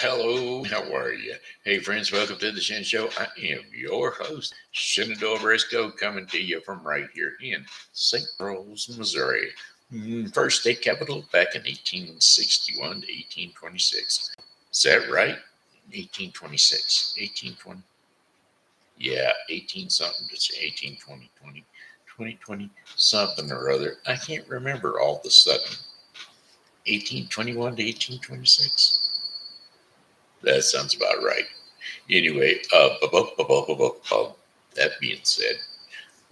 Hello, how are you? Hey, friends, welcome to the Shen Show. I am your host, Shenandoah Briscoe, coming to you from right here in St. Charles, Missouri. First state capital back in 1861 to 1826. Is that right? 1826, 1820. Yeah, 18 something to 1820, 2020, something or other. I can't remember all of a sudden. 1821 to 1826. That sounds about right. Anyway, that being said,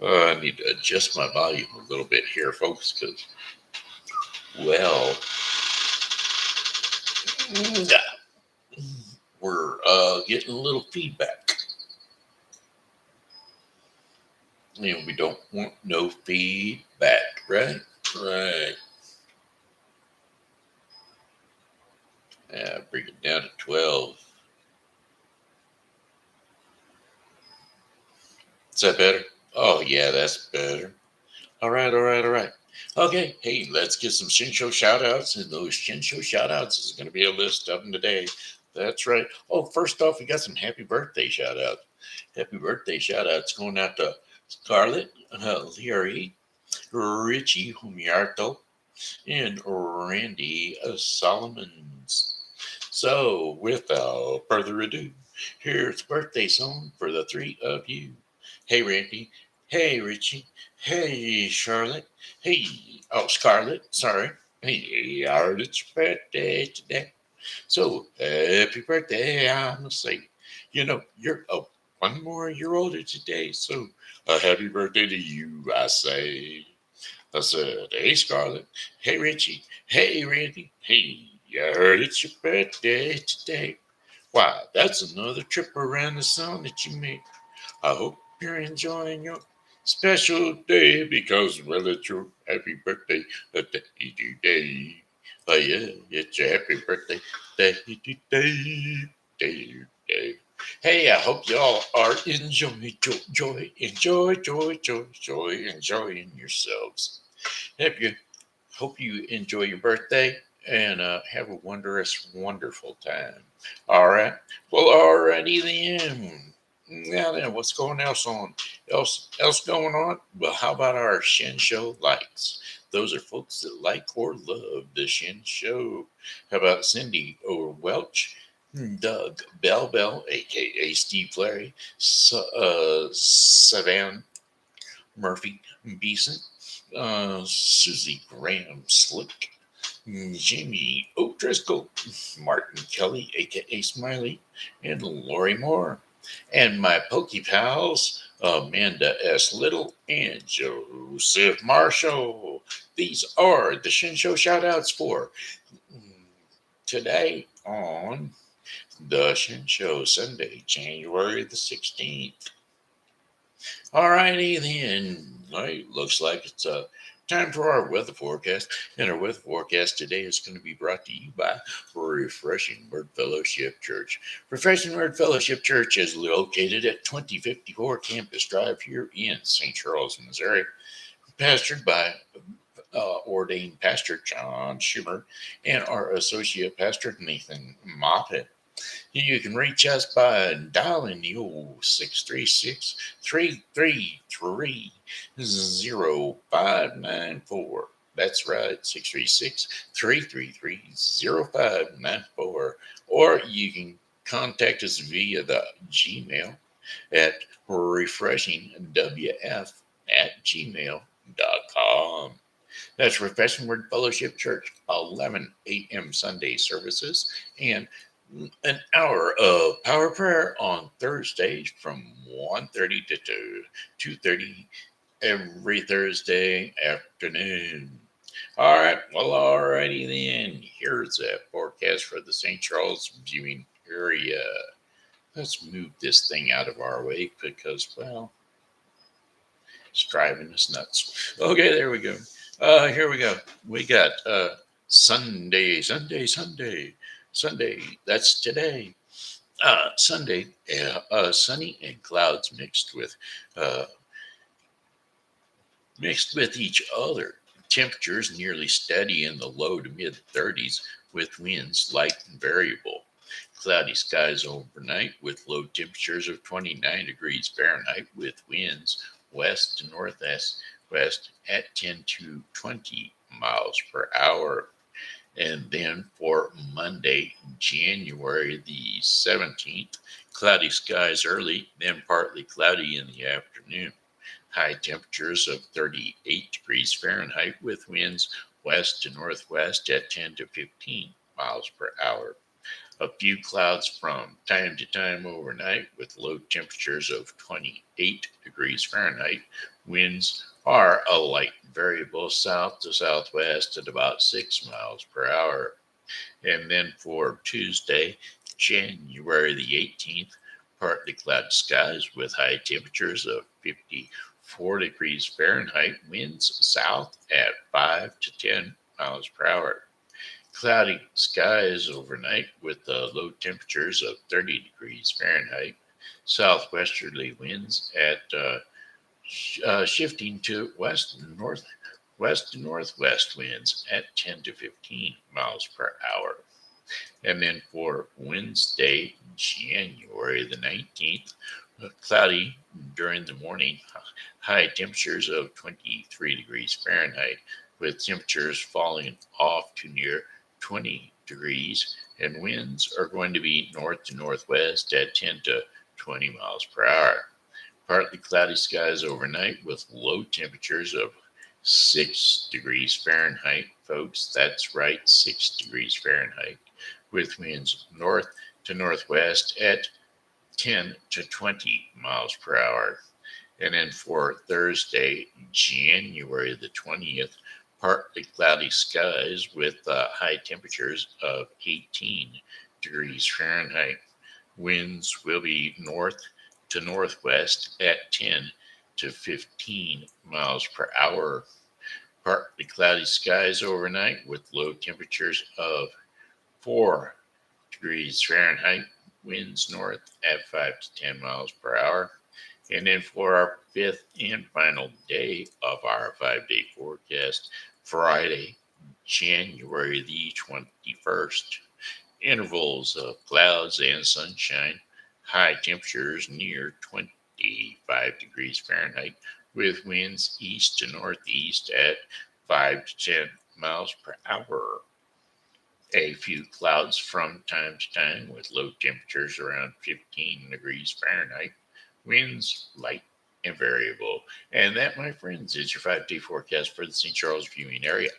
I need to adjust my volume a little bit here, folks, because, well, we're getting a little feedback. And we don't want no feedback, right? Right. Bring it down to 12. Is that better? Oh, yeah, that's better. All right. Okay, hey, let's get some Shin Show shout outs. And those Shin Show shout outs is going to be a list of them today. That's right. Oh, first off, we got some happy birthday shout outs. Happy birthday shout outs going out to Scarlett, Lirely, Richie, Humarito, and Randy Salmons. So, without further ado, here's birthday song for the three of you. Hey, Randy. Hey, Richie. Hey, Charlotte. Hey, Scarlett. Sorry. Hey, it's your birthday today. So, happy birthday, I must say. You're 1 more year older today. So, a happy birthday to you, I say. I said, hey, Scarlett. Hey, Richie. Hey, Randy. Hey, I heard it's your birthday today. Why, that's another trip around the sun that you made. I hope you're enjoying your special day because, well, it's your happy birthday today. Oh, yeah, it's your happy birthday day. Hey, I hope y'all are enjoying yourselves. Hope you enjoy your birthday and have a wonderful time. All right. Well, alrighty then. Now then, what's else going on? Well, how about our Shin Show likes? Those are folks that like or love the Shin Show. How about Cindy or Welch? Doug Bell, a.k.a. Steve Clary, Savann, Murphy, Beason, Susie Graham Slick, Jamie O'Driscoll, Martin Kelly, aka Smiley, and Lori Moore. And my Pokey pals, Amanda S. Little and Joseph Marshall. These are the Shin Show shout outs for today on the Shin Show Sunday, January the 16th. Alrighty then. It looks like it's time for our weather forecast. And our weather forecast today is going to be brought to you by Refreshing Word Fellowship Church. Refreshing Word Fellowship Church is located at 2054 Campus Drive here in St. Charles, Missouri. Pastored by ordained pastor John Schumer and our associate pastor Nathan Moffett. You can reach us by dialing the old 636 333 0594. That's right, 636 333 0594. Or you can contact us via the Gmail at refreshingwf@gmail.com. That's Refreshing Word Fellowship Church, 11 a.m. Sunday services, and an hour of power prayer on Thursdays from 1:30 to 2:30 every Thursday afternoon. All right, well, alrighty then. Here's a forecast for the St. Charles viewing area. Let's move this thing out of our way because, well, it's driving us nuts. Okay, there we go. Here we go. We got Sunday. That's today. Sunday, sunny and clouds uh, mixed with each other. Temperatures nearly steady in the low to mid 30s with winds light and variable. cloudy skies overnight with low temperatures of 29 degrees Fahrenheit with winds west to northwest at 10 to 20 miles per hour. And then for Monday, January the 17th, cloudy skies early, then partly cloudy in the afternoon. High temperatures of 38 degrees Fahrenheit with winds west to northwest at 10 to 15 miles per hour. A few clouds from time to time overnight with low temperatures of 28 degrees Fahrenheit. Winds are a light variable south to southwest at about 6 miles per hour. And then for Tuesday, January the 18th, partly cloudy skies with high temperatures of 54 degrees Fahrenheit, winds south at 5 to 10 miles per hour. Cloudy skies overnight with low temperatures of 30 degrees Fahrenheit. Southwesterly winds at shifting to west and northwest winds at 10 to 15 miles per hour. And then for Wednesday, January the 19th, cloudy during the morning, high temperatures of 23 degrees Fahrenheit, with temperatures falling off to near 20 degrees, and winds are going to be north to northwest at 10 to 20 miles per hour. Partly cloudy skies overnight with low temperatures of 6 degrees Fahrenheit, folks. That's right, 6 degrees Fahrenheit, with winds north to northwest at 10 to 20 miles per hour. And then for Thursday, January the 20th, partly cloudy skies with high temperatures of 18 degrees Fahrenheit. Winds will be north to northwest at 10 to 15 miles per hour. Partly cloudy skies overnight with low temperatures of 4 degrees Fahrenheit. Winds north at 5 to 10 miles per hour. And then for our fifth and final day of our 5-day forecast, Friday, January the 21st. Intervals of clouds and sunshine, high temperatures near 25 degrees Fahrenheit, with winds east to northeast at 5 to 10 miles per hour. A few clouds from time to time with low temperatures around 15 degrees Fahrenheit, winds light and variable. And that, my friends, is your 5-day forecast for the St. Charles viewing area.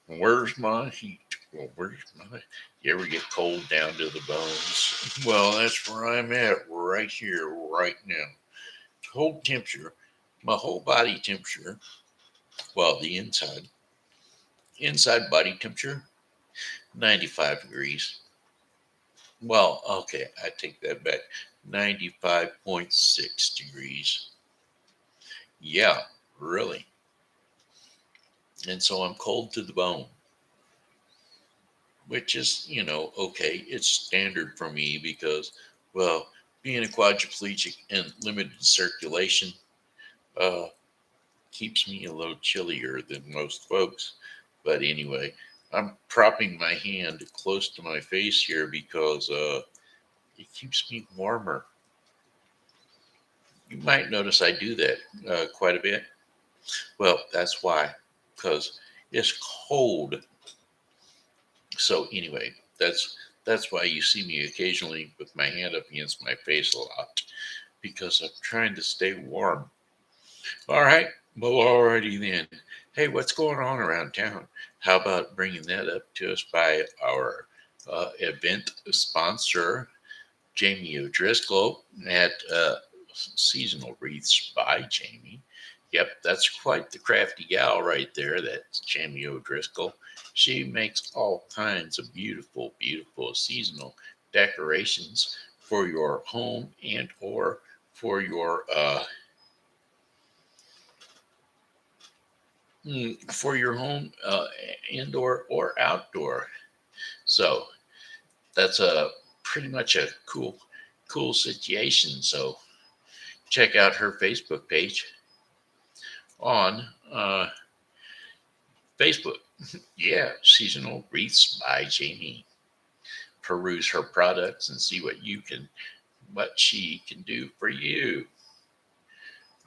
Where's my heat? Well, where's my... You ever get cold down to the bones? Well, that's where I'm at right here, right now. Whole temperature, my whole body temperature, well, the inside body temperature, 95 degrees. Well, okay, I take that back. 95.6 degrees. Yeah, really. And so I'm cold to the bone, which is, okay. It's standard for me because, well, being a quadriplegic and limited circulation keeps me a little chillier than most folks. But anyway, I'm propping my hand close to my face here because it keeps me warmer. You might notice I do that quite a bit. Well, that's why, because it's cold. So anyway, that's why you see me occasionally with my hand up against my face a lot, because I'm trying to stay warm. All right, well, alrighty then. Hey, what's going on around town? How about bringing that up to us by our event sponsor, Jamie O'Driscoll at Seasonal Wreaths by Jamie. Yep, that's quite the crafty gal right there. That's Jamie O'Driscoll. She makes all kinds of beautiful, beautiful seasonal decorations for your home and or for your home indoor or outdoor. So that's a pretty much a cool situation. So check out her Facebook page on Facebook. Yeah, Seasonal Wreaths by Jamie. Peruse her products and see what she can do for you.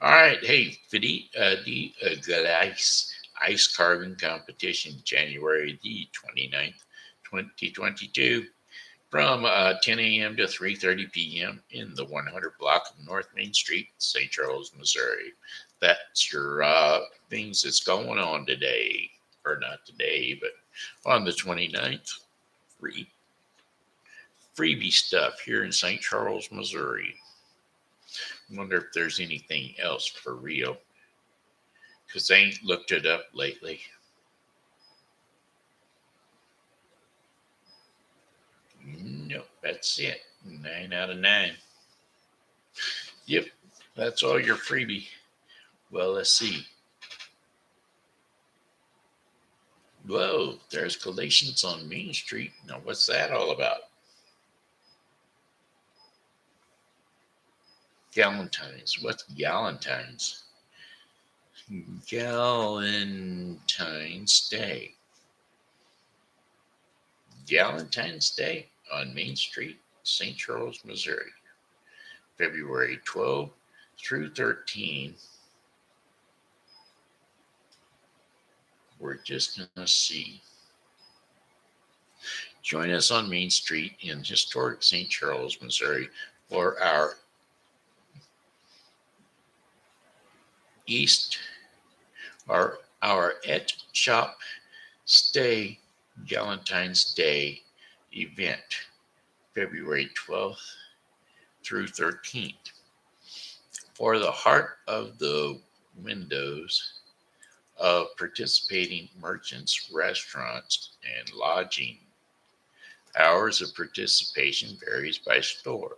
All right, hey, the ice carving competition, January the 29th, 2022, from 10 a.m. to 3:30 p.m. in the 100 block of North Main Street, St. Charles, Missouri. That's your things that's going on today, or not today, but on the 29th. Freebie stuff here in St. Charles, Missouri. Wonder if there's anything else for real, because I ain't looked it up lately. Nope, that's it. 9 out of 9. Yep, that's all your freebie. Well, let's see. Whoa, there's Galatians on Main Street. Now, what's that all about? Galentine's. What's Galentine's? Galentine's Day. Galentine's Day on Main Street, St. Charles, Missouri. February 12 through 13. We're just going to see. Join us on Main Street in historic St. Charles, Missouri for our Et Shop Stay Galentine's Day event, February 12th through 13th. For the heart of the windows of participating merchants, restaurants, and lodging. Hours of participation varies by store.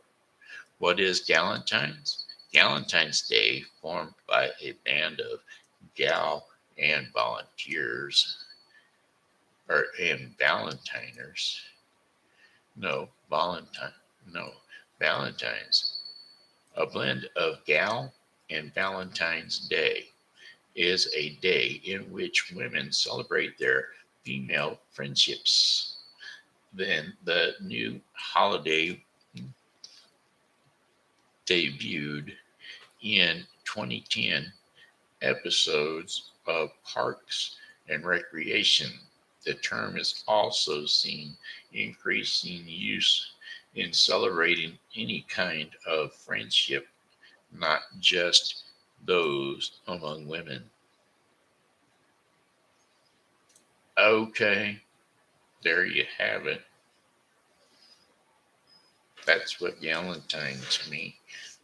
What is Galentine's? Galentine's Day, formed by a band of gal and volunteers, and Valentiners. Valentines. A blend of gal and Valentine's Day is a day in which women celebrate their female friendships. Then the new holiday debuted in 2010 episodes of Parks and Recreation. The term is also seen increasing use in celebrating any kind of friendship, not just those among women. Okay, there you have it. That's what Galentine's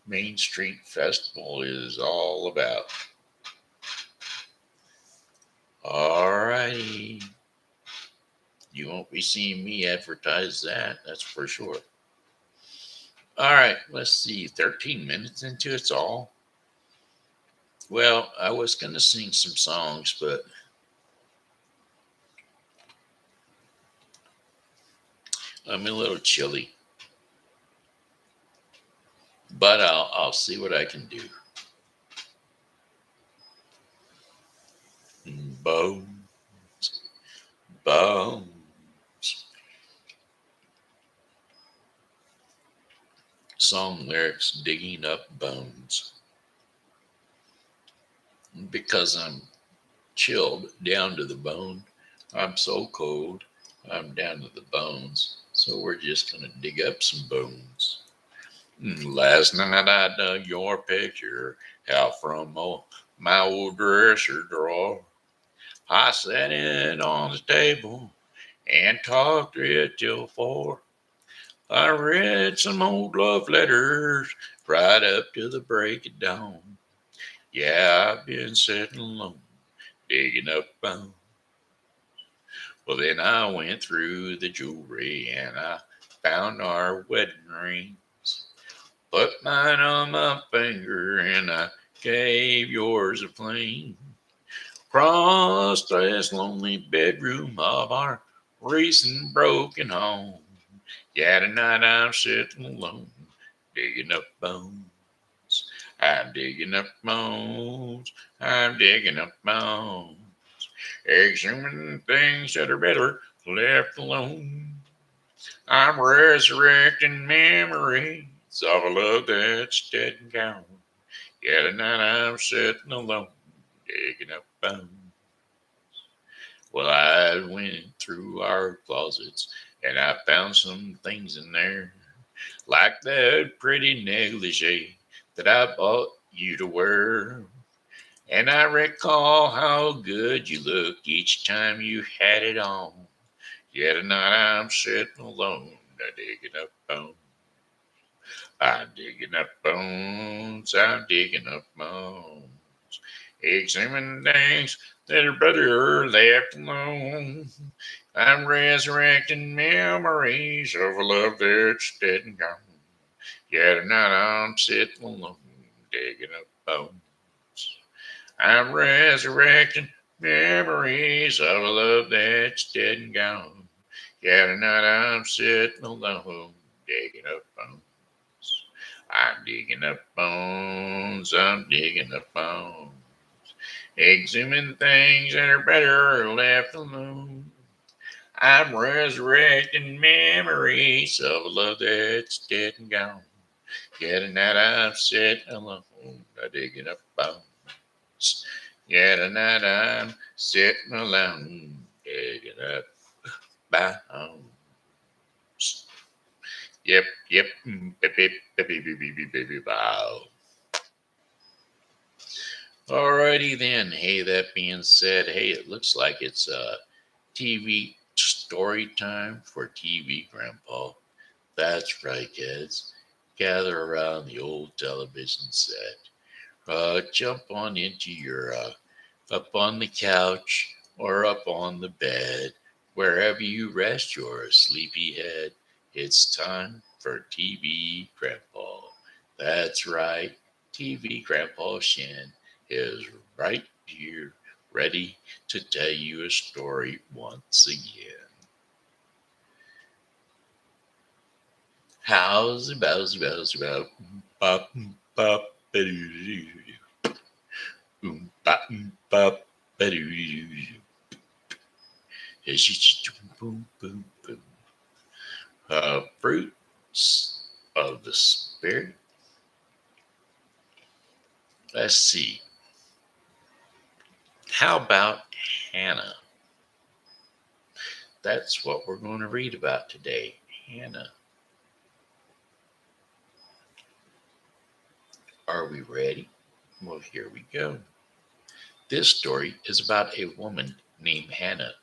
Main Street Festival is all about. Alrighty. You won't be seeing me advertise that's for sure. All right, let's see. 13 minutes into it's all. Well, I was going to sing some songs, but I'm a little chilly. But I'll see what I can do. Bones. Song lyrics, digging up bones. Because I'm chilled down to the bone. I'm so cold, I'm down to the bones. So we're just going to dig up some bones. Last night I dug your picture out from my old dresser drawer. I sat it on the table and talked it till 4. I read some old love letters right up to the break of dawn. Yeah, I've been sitting alone, digging up bones. Well, then I went through the jewelry and I found our wedding rings. Put mine on my finger and I gave yours a fling. Crossed this lonely bedroom of our recent broken home. Yeah, tonight I'm sitting alone, digging up bones. I'm digging up bones. I'm digging up bones. Exhuman things that are better left alone. I'm resurrecting memories of a love that's dead and gone. Yeah, tonight I'm sitting alone, digging up bones. Well, I went through our closets and I found some things in there, like that pretty negligee that I bought you to wear. And I recall how good you looked each time you had it on. Yeah, tonight I'm sitting alone, digging up bones. I'm digging up bones, I'm digging up bones. Examine things that are better left alone. I'm resurrecting memories of a love that's dead and gone. Yeah, tonight I'm sitting alone, digging up bones. I'm resurrecting memories of a love that's dead and gone. Yeah, tonight I'm sitting alone, digging up bones. I'm digging up bones, I'm digging up bones. Exhuming things that are better left alone. I'm resurrecting memories of a love that's dead and gone. Yeah, tonight I'm sitting alone, digging up bones. Yeah, tonight I'm sitting alone, digging up bones. Yep, yep. Baby, baby, baby, baby, baby, bow. Alrighty then. Hey, that being said, hey, it looks like it's TV story time for TV Grandpa. That's right, kids. Gather around the old television set. Jump on into your up on the couch or up on the bed, wherever you rest your sleepy head. It's time for TV Grandpa. That's right, TV Grandpa Shen is right here, ready to tell you a story once again. How's about bop bop bop bop boom boom boom. Fruits of the spirit. Let's see. How about Hannah? That's what we're going to read about today. Hannah. Are we ready? Well, here we go. This story is about a woman named Hannah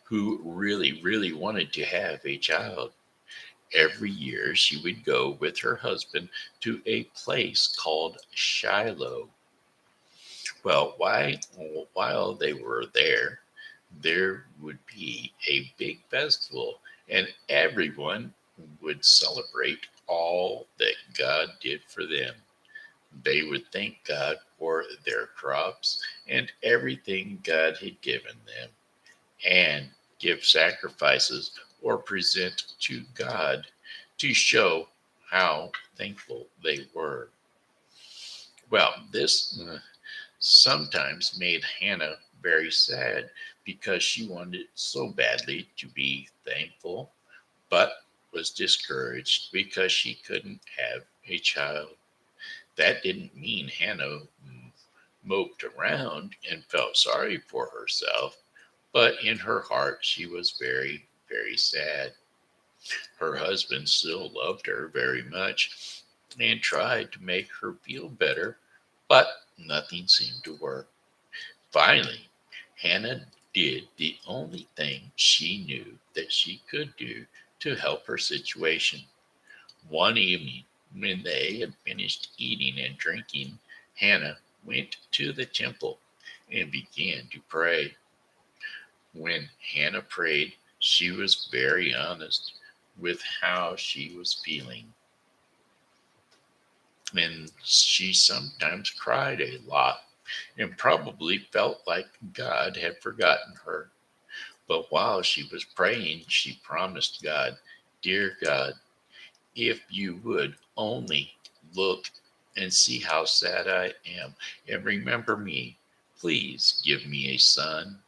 who really wanted to have a child. Every year she would go with her husband to a place called Shiloh. Well, while they were there would be a big festival, and everyone would celebrate all that God did for them. They would thank God for their crops and everything God had given them, and give sacrifices or present to God to show how thankful they were. Well, this sometimes made Hannah very sad because she wanted so badly to be thankful, but was discouraged because she couldn't have a child. That didn't mean Hannah moped around and felt sorry for herself, but in her heart she was very sad. Her husband still loved her very much and tried to make her feel better, but nothing seemed to work. Finally, Hannah did the only thing she knew that she could do to help her situation. One evening, when they had finished eating and drinking, Hannah went to the temple and began to pray. When Hannah prayed, she was very honest with how she was feeling. And she sometimes cried a lot and probably felt like God had forgotten her. But while she was praying, she promised God, "Dear God, if you would only look and see how sad I am and remember me, please give me a son."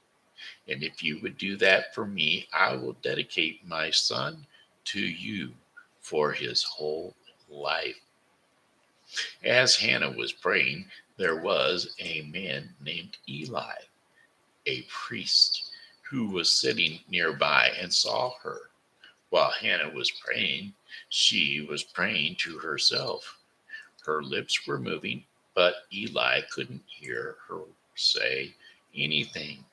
And if you would do that for me, I will dedicate my son to you for his whole life. As Hannah was praying, there was a man named Eli, a priest, who was sitting nearby and saw her. While Hannah was praying, she was praying to herself. Her lips were moving, but Eli couldn't hear her say anything.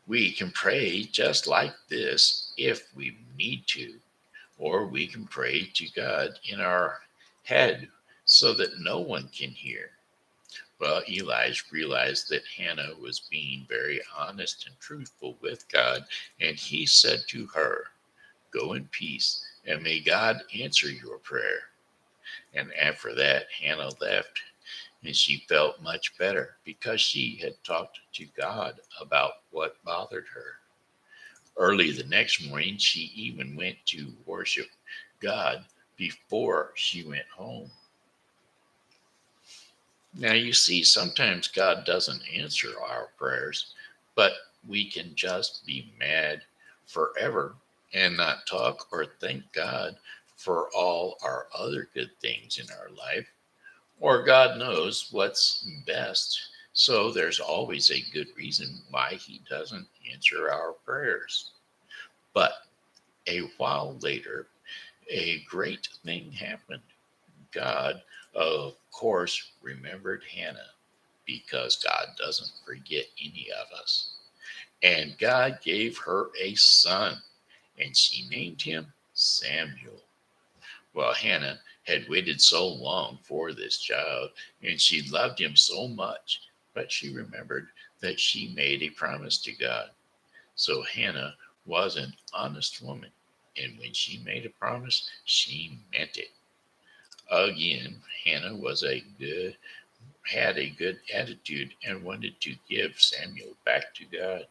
We can pray just like this if we need to, or we can pray to God in our head so that no one can hear. Well, Eli realized that Hannah was being very honest and truthful with God, and he said to her, "Go in peace, and may God answer your prayer." And after that, Hannah left, and she felt much better because she had talked to God about what bothered her. Early the next morning, she even went to worship God before she went home. Now, you see, sometimes God doesn't answer our prayers, but we can just be mad forever and not talk or thank God for all our other good things in our life. Or God knows what's best, so there's always a good reason why He doesn't answer our prayers. But a while later, a great thing happened. God, of course, remembered Hannah because God doesn't forget any of us. And God gave her a son, and she named him Samuel. Well, Hannah had waited so long for this child, and she loved him so much, but she remembered that she made a promise to God. So Hannah was an honest woman, and when she made a promise, she meant it. Again, Hannah was a good had a good attitude and wanted to give Samuel back to God.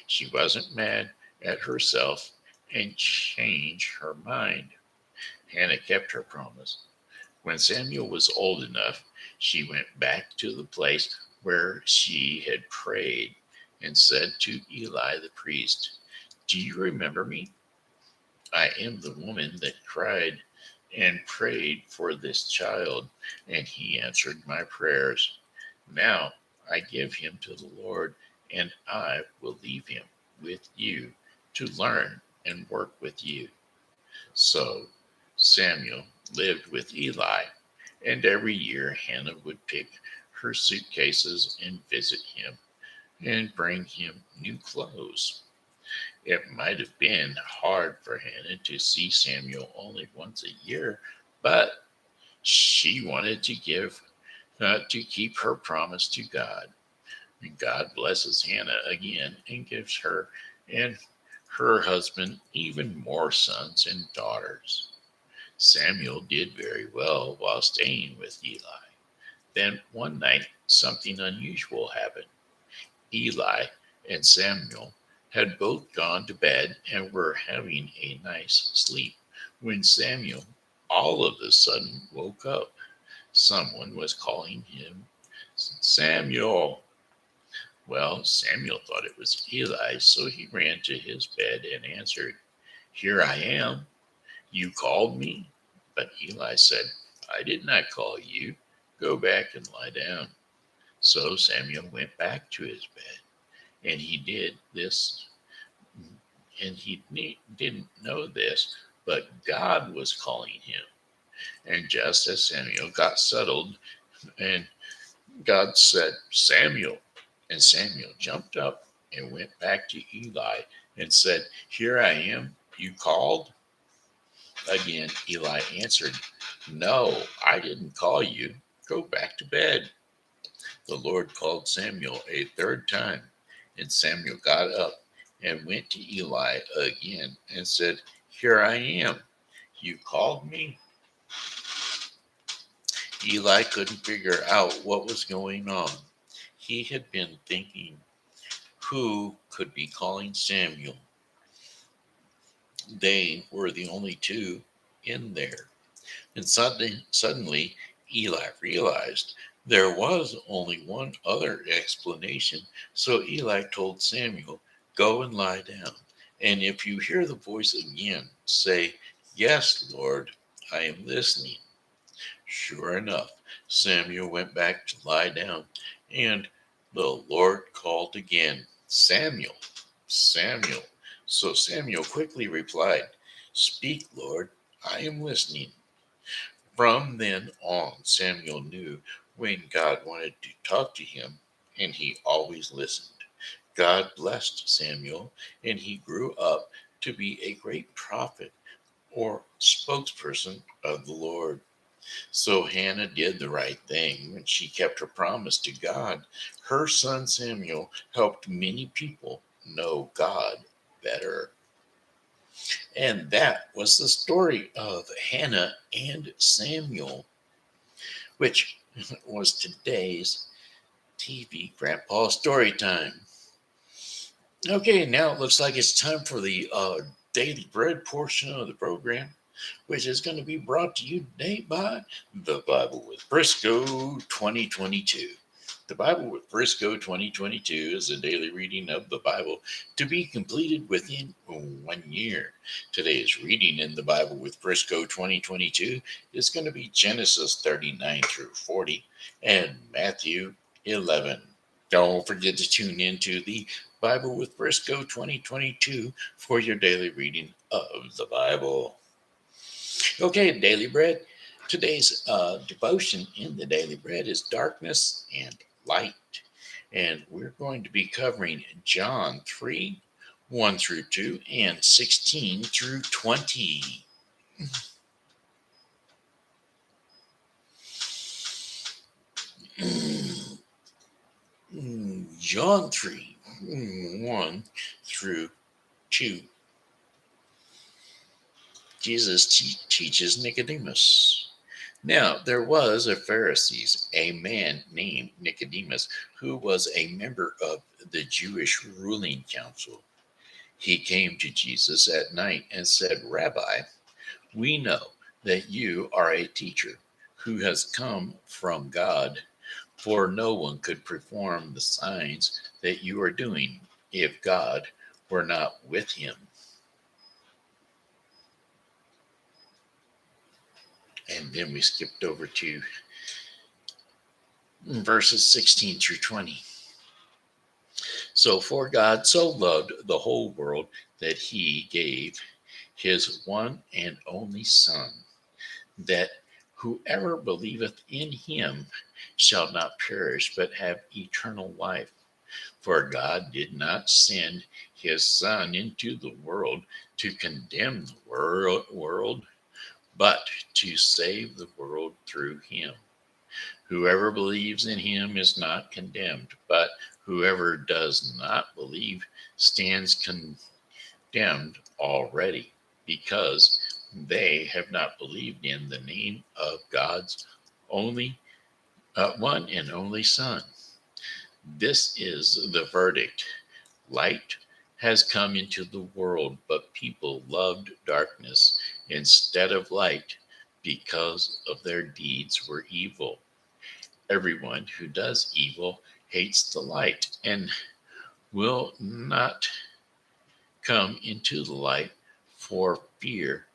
She wasn't mad at herself and changed her mind. Hannah kept her promise. When Samuel was old enough, she went back to the place where she had prayed and said to Eli the priest, "Do you remember me? I am the woman that cried and prayed for this child, and he answered my prayers. Now I give him to the Lord, and I will leave him with you to learn and work with you." So Samuel lived with Eli, and every year Hannah would pick her suitcases and visit him and bring him new clothes. It might have been hard for Hannah to see Samuel only once a year, but she wanted to keep her promise to God. And God blesses Hannah again and gives her and her husband even more sons and daughters. Samuel did very well while staying with Eli. Then one night, something unusual happened. Eli and Samuel had both gone to bed and were having a nice sleep when Samuel all of a sudden woke up. Someone was calling him Samuel. Well, Samuel thought it was Eli, so he ran to his bed and answered, "Here I am. You called me?" But Eli said, "I did not call you. Go back and lie down." So Samuel went back to his bed, and he did this, and didn't know this, but God was calling him. And just as Samuel got settled, and God said, "Samuel." And Samuel jumped up and went back to Eli and said, "Here I am. You called?" Again, Eli answered, "No, I didn't call you. Go back to bed." The Lord called Samuel a third time, and Samuel got up and went to Eli again and said, "Here I am. You called me?" Eli couldn't figure out what was going on. He had been thinking, who could be calling Samuel? They were the only two in there. And suddenly Eli realized There was only one other explanation, so Eli told Samuel, "Go and lie down, and if you hear the voice again, say, 'Yes, Lord, I am listening.'" Sure enough, Samuel went back to lie down, and the Lord called again, "Samuel, Samuel." So Samuel quickly replied, "Speak, Lord, I am listening." From then on, Samuel knew when God wanted to talk to him, and he always listened. God blessed Samuel, and he grew up to be a great prophet or spokesperson of the Lord. So Hannah did the right thing when she kept her promise to God. Her son Samuel helped many people know God better. And that was the story of Hannah and Samuel, which was today's TV Grandpa story time. Okay, now it looks like it's time for the daily bread portion of the program, which is going to be brought to you today by the Bible with Briscoe 2022. The Bible with Briscoe 2022 is a daily reading of the Bible to be completed within 1 year. Today's reading in the Bible with Briscoe 2022 is going to be Genesis 39 through 40 and Matthew 11. Don't forget to tune into the Bible with Briscoe 2022 for your daily reading of the Bible. Okay, Daily Bread. Today's devotion in the Daily Bread is darkness and light. And we're going to be covering John 3, 1 through 2, and 16 through 20. John 3, 1 through 2. Jesus teaches Nicodemus. Now, there was a Pharisee, a man named Nicodemus, who was a member of the Jewish ruling council. He came to Jesus at night and said, "Rabbi, we know that you are a teacher who has come from God, for no one could perform the signs that you are doing if God were not with him." And then we skipped over to verses 16 through 20. So, for God so loved the whole world that he gave his one and only Son, that whoever believeth in him shall not perish, but have eternal life. For God did not send his Son into the world to condemn the world, but to save the world through him. Whoever believes in him is not condemned, but whoever does not believe stands condemned already, because they have not believed in the name of God's only one and only Son. This is the verdict. Light has come into the world, but people loved darkness instead of light because of their deeds were evil. Everyone who does evil hates the light and will not come into the light for fear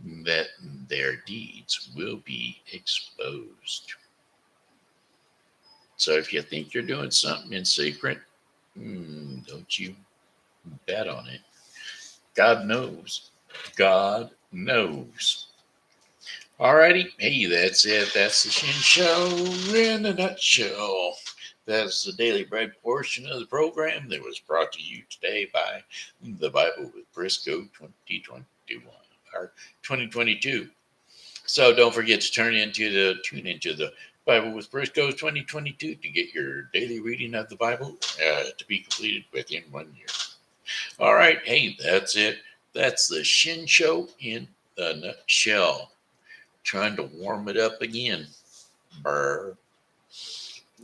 that their deeds will be exposed. So if you think you're doing something in secret, don't you bet on it. God knows. God knows. Alrighty, hey, that's it. That's the Shen Show in a nutshell. That's the daily bread portion of the program that was brought to you today by the Bible with Briscoe 2021 or 2022. So don't forget to tune into the Bible with Briscoe 2022 to get your daily reading of the Bible to be completed within 1 year. All right, hey, that's it. That's the Shen Show in a nutshell. Trying to warm it up again. Brr.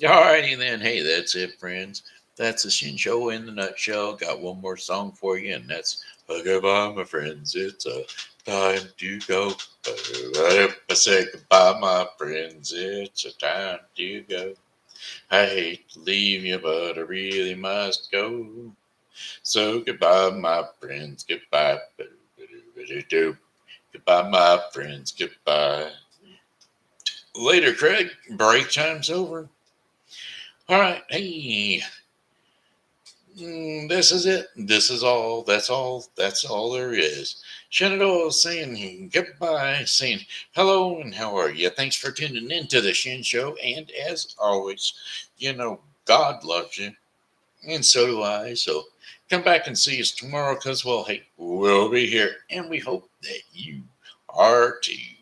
All righty then. Hey, that's it, friends. That's the Shin Show in the nutshell. Got one more song for you, and that's goodbye, my friends. It's time to go. I say goodbye, my friends. It's a time to go. I hate to leave you, but I really must go. So goodbye, my friends. Goodbye. Goodbye, my friends. Goodbye. Later, Craig. Break time's over. All right. Hey, this is it. This is all. That's all. That's all there is. Shenandoah saying goodbye, saying hello and how are you? Thanks for tuning in to the Shen Show. And as always, God loves you. And so do I. So come back and see us tomorrow because, well, hey, we'll be here. And we hope that you are too.